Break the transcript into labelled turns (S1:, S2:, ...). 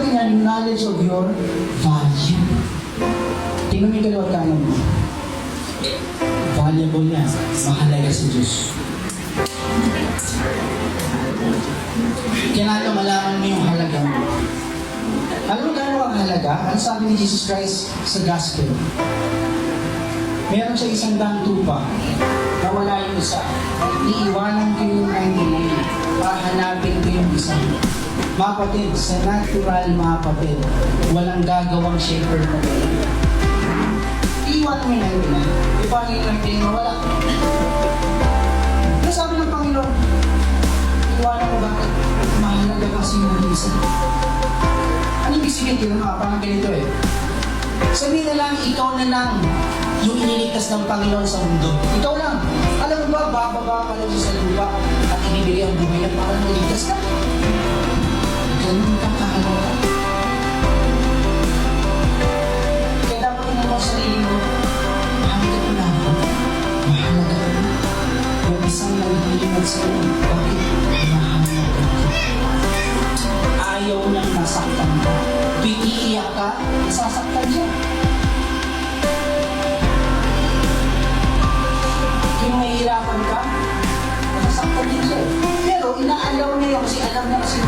S1: sabi niya, knowledge of your value. Tingnan mo yung kaliwat kanan mo. Valuable yan. Mahalaga sa Diyos. Kailangan malaman mo yung halaga mo. Alam mo gano'n ang halaga? Ano sabi ni Jesus Christ sa Gospel? Meron siya 100 tupa. Nawala yung isa. Iiwanan ko yung 99 para hanapin ko yung isa. Mga kapatid, sa natural mga kapatid, walang gagawang shaper na gano'n. Iiwanan mo yung 99. Paano yung 99 nawala? Ano sabi ng Panginoon? Iiwanan mo bakit? Mahalaga kasi yung isa. Ano ibig sabihin? Tira mga parang ganito eh. Sabihin na lang, ikaw na lang yung iniligtas ng Panginoon sa mundo. Ikaw lang. Alam mo ba, bababa ka lang sa lupa at inibigay ang buhay niya para maligtas ka. Ganun ka kahalaga. Kaya dapat tingnan mo sa sarili mo, mahalaga ko na ako. Mahalaga ko. Yung isang naghihilimad sa iyo, bakit? Mahalaga ko. Ayaw niyang nasaktan ka. Iiyak ka, nasasaktan siya. Kung mahihirapan ka, nasasaktan din siya. Pero inaalaw niya yun kasi alam na kasi